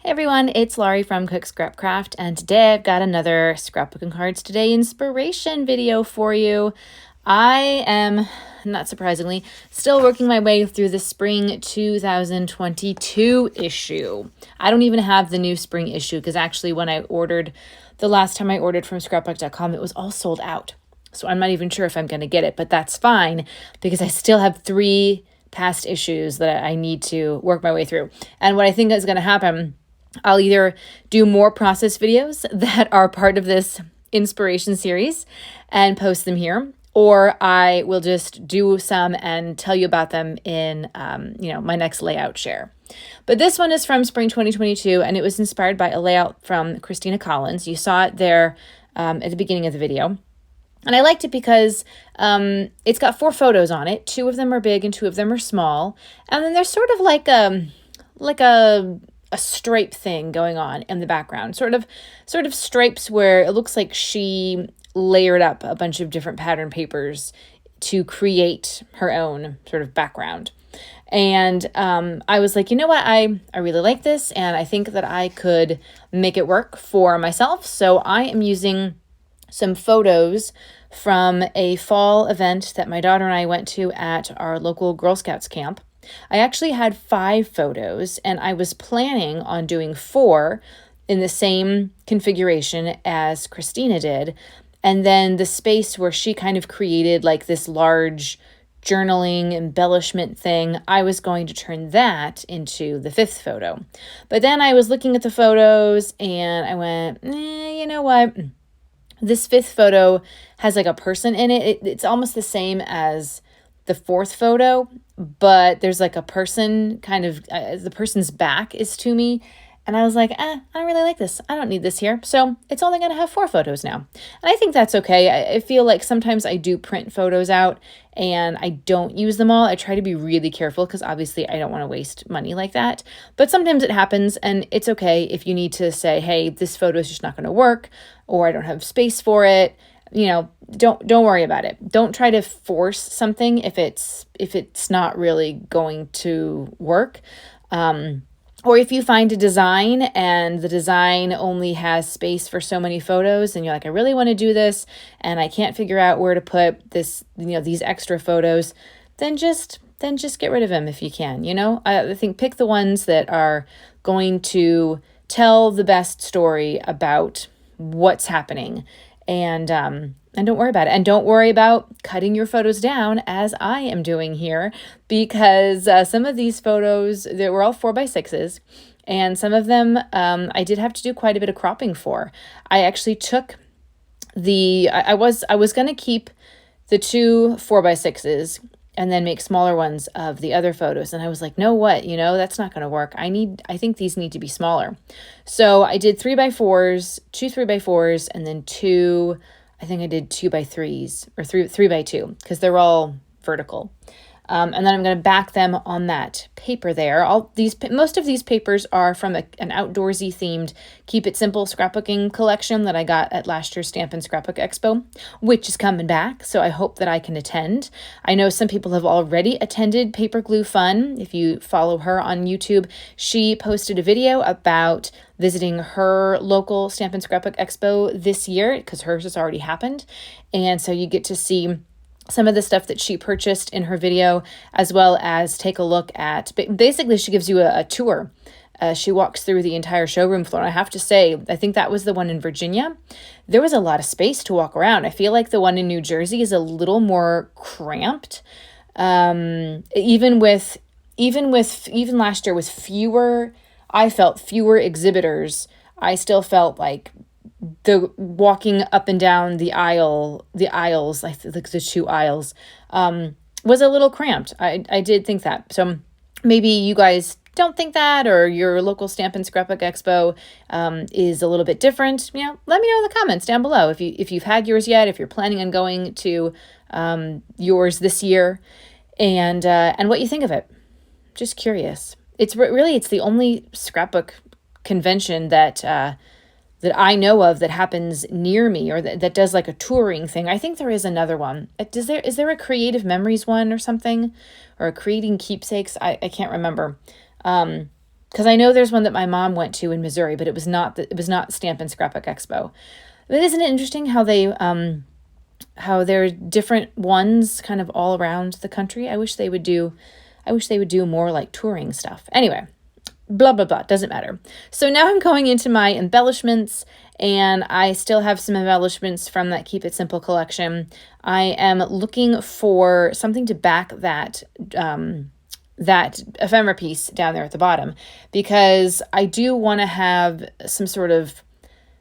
Hey everyone, it's Laurie from Cook Scrapcraft, and today I've got another Scrapbook and Cards Today inspiration video for you. I am, not surprisingly, still working my way through the spring 2022 issue. I don't even have the new spring issue because actually when I ordered, the last time I ordered from scrapbook.com, it was all sold out. So I'm not even sure if I'm going to get it, but that's fine because I still have 3 past issues that I need to work my way through. And what I think is going to happen, I'll either do more process videos that are part of this inspiration series and post them here, or I will just do some and tell you about them in my next layout share. But this one is from spring 2022, and it was inspired by a layout from Christina Collins. You saw it there at the beginning of the video. And I liked it because it's got 4 photos on it. 2 of them are big and 2 of them are small. And then there's sort of like a stripe thing going on in the background. Sort of stripes where it looks like she layered up a bunch of different pattern papers to create her own sort of background. And I was like, you know what, I really like this, and I think that I could make it work for myself. So I am using some photos from a fall event that my daughter and I went to at our local Girl Scouts camp. I actually had 5 photos, and I was planning on doing 4 in the same configuration as Christina did. And then the space where she kind of created like this large journaling embellishment thing, I was going to turn that into the 5th photo. But then I was looking at the photos and I went, you know what? This 5th photo has like a person in it. It's almost the same as the 4th photo, but there's like a person kind of, the person's back is to me. And I was like, I don't really like this. I don't need this here. So it's only going to have 4 photos now. And I think that's okay. I feel like sometimes I do print photos out and I don't use them all. I try to be really careful because obviously I don't want to waste money like that. But sometimes it happens, and it's okay if you need to say, hey, this photo is just not going to work, or I don't have space for it. Don't worry about it. Don't try to force something if it's not really going to work. Or if you find a design and the design only has space for so many photos and you're like, I really want to do this and I can't figure out where to put this, these extra photos, then just get rid of them if you can. I think pick the ones that are going to tell the best story about what's happening, and don't worry about it. And don't worry about cutting your photos down as I am doing here, because some of these photos, they were all 4x6s, and some of them I did have to do quite a bit of cropping for. I actually took I was going to keep the 2 4x6s and then make smaller ones of the other photos. And I was like, that's not going to work. I think these need to be smaller. So I did 3x4s, 2 3x4s, and then 2, I think I did 2x3s or 3x2 because they're all vertical. And then I'm going to back them on that paper there. Most of these papers are from an outdoorsy themed Keep It Simple scrapbooking collection that I got at last year's Stampin' Scrapbook Expo, which is coming back. So I hope that I can attend. I know some people have already attended Paper Glue Fun. If you follow her on YouTube, she posted a video about visiting her local Stampin' Scrapbook Expo this year because hers has already happened. And so you get to see some of the stuff that she purchased in her video, as well as take a look at, basically she gives you a tour. She walks through the entire showroom floor. And I have to say, I think that was the one in Virginia. There was a lot of space to walk around. I feel like the one in New Jersey is a little more cramped. Even last year with fewer exhibitors, I still felt like the walking up and down the aisles, like the 2 aisles, was a little cramped. I did think that. So maybe you guys don't think that, or your local Stampin' Scrapbook Expo is a little bit different. Let me know in the comments down below if you've had yours yet, if you're planning on going to yours this year, and what you think of it. Just curious. It's the only scrapbook convention that I know of that happens near me, or that does like a touring thing. I think there is another one. Is there a Creative Memories one or something, or a Creating Keepsakes? I can't remember. because I know there's one that my mom went to in Missouri, but it was not Stamp and Scrapbook Expo. But isn't it interesting how there are different ones kind of all around the country? I wish they would do more like touring stuff. Anyway, blah, blah, blah, doesn't matter. So now I'm going into my embellishments, and I still have some embellishments from that Keep It Simple collection. I am looking for something to back that ephemera piece down there at the bottom, because I do want to have some sort of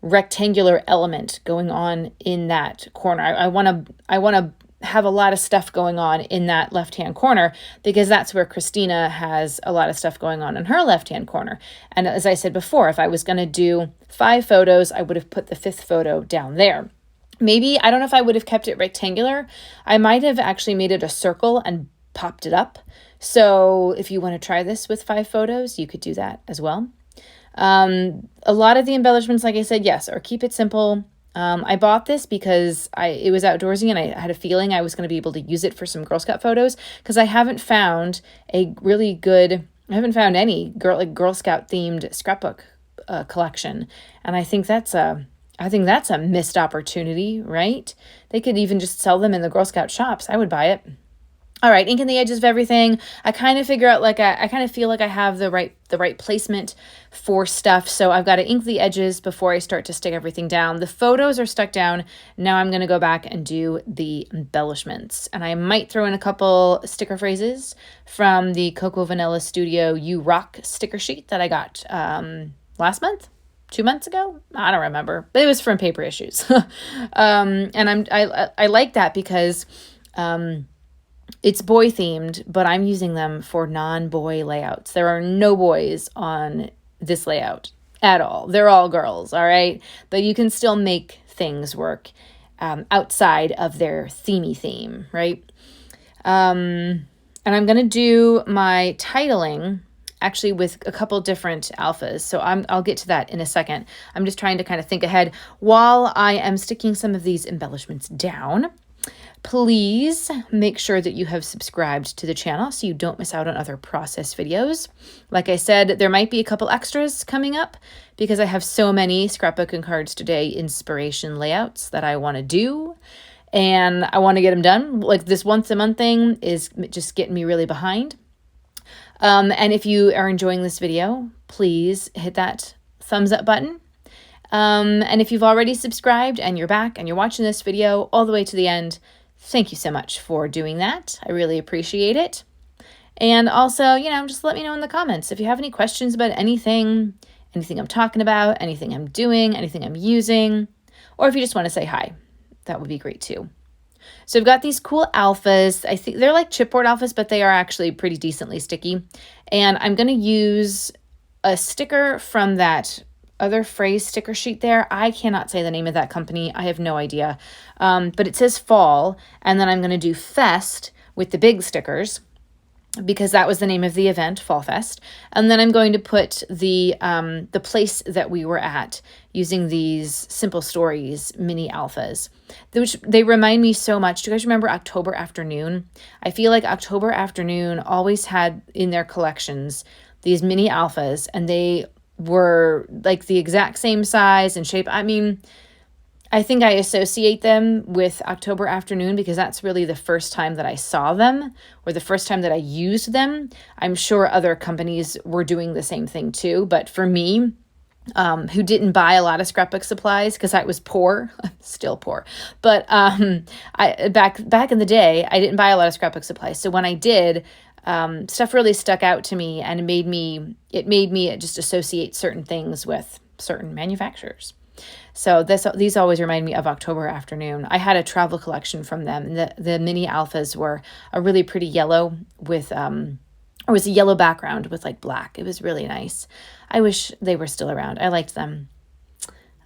rectangular element going on in that corner. I want to have a lot of stuff going on in that left-hand corner, because that's where Christina has a lot of stuff going on in her left-hand corner. And as I said before, if I was going to do 5 photos, I would have put the 5th photo down there. Maybe, I don't know if I would have kept it rectangular. I might have actually made it a circle and popped it up. So if you want to try this with 5 photos, you could do that as well. A lot of the embellishments, like I said, yes, are Keep It Simple. I bought this because it was outdoorsy, and I had a feeling I was going to be able to use it for some Girl Scout photos, because I haven't found any Girl Scout themed scrapbook collection. And I think that's a missed opportunity, right? They could even just sell them in the Girl Scout shops. I would buy it. All right, inking the edges of everything. I kind of figure out, I kind of feel like I have the right placement for stuff. So I've got to ink the edges before I start to stick everything down. The photos are stuck down. Now I'm going to go back and do the embellishments. And I might throw in a couple sticker phrases from the Cocoa Vanilla Studio You Rock sticker sheet that I got last month. 2 months ago? I don't remember, but it was from Paper Issues. And I like that because it's boy themed, but I'm using them for non-boy layouts. There are no boys on this layout at all. They're all girls, all right? But you can still make things work outside of their themey theme, right? And I'm going to do my titling actually with a couple different alphas. So I'll get to that in a second. I'm just trying to kind of think ahead while I am sticking some of these embellishments down. Please make sure that you have subscribed to the channel so you don't miss out on other process videos. Like I said, there might be a couple extras coming up because I have so many Scrapbook and Cards Today inspiration layouts that I want to do, and I want to get them done. Like this once a month thing is just getting me really behind. And if you are enjoying this video, please hit that thumbs up button. And if you've already subscribed and you're back and you're watching this video all the way to the end, thank you so much for doing that. I really appreciate it. And also, just let me know in the comments if you have any questions about anything I'm talking about, anything I'm doing, anything I'm using, or if you just want to say hi, that would be great too. So I've got these cool alphas. I think they're like chipboard alphas, but they are actually pretty decently sticky. And I'm going to use a sticker from that other phrase sticker sheet there. I cannot say the name of that company. I have no idea. But it says fall, and then I'm going to do Fest with the big stickers because that was the name of the event, Fall Fest. And then I'm going to put the place that we were at using these Simple Stories mini alphas, which they remind me so much. Do you guys remember October Afternoon? I feel like October Afternoon always had in their collections these mini alphas, and they were like the exact same size and shape. I mean, I think I associate them with October Afternoon because that's really the first time that I saw them or the first time that I used them. I'm sure other companies were doing the same thing too. But for me, who didn't buy a lot of scrapbook supplies because I was poor, I'm still poor. But back in the day, I didn't buy a lot of scrapbook supplies. So when I did, stuff really stuck out to me, and it made me just associate certain things with certain manufacturers. So these always remind me of October Afternoon. I had a travel collection from them. The mini alphas were a really pretty yellow with it was a yellow background with like black. It was really nice. I wish they were still around. I liked them.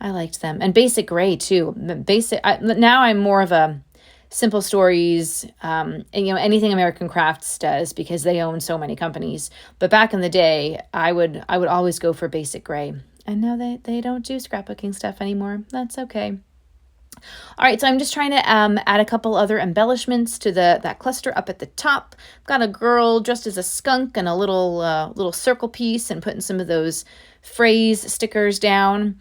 And Basic Gray too. Now I'm more of a Simple Stories, and anything American Crafts does because they own so many companies. But back in the day, I would always go for Basic Gray. And now they don't do scrapbooking stuff anymore. That's okay. All right, so I'm just trying to add a couple other embellishments to that cluster up at the top. I've got a girl dressed as a skunk and a little circle piece, and putting some of those phrase stickers down.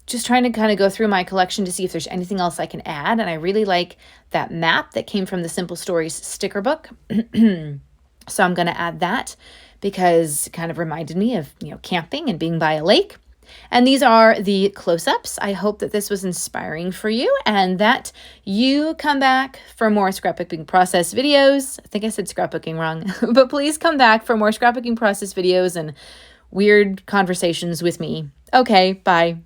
Just trying to kind of go through my collection to see if there's anything else I can add. And I really like that map that came from the Simple Stories sticker book. So I'm going to add that because it kind of reminded me of, camping and being by a lake. And these are the close-ups. I hope that this was inspiring for you and that you come back for more scrapbooking process videos. I think I said scrapbooking wrong, but please come back for more scrapbooking process videos and weird conversations with me. Okay, bye.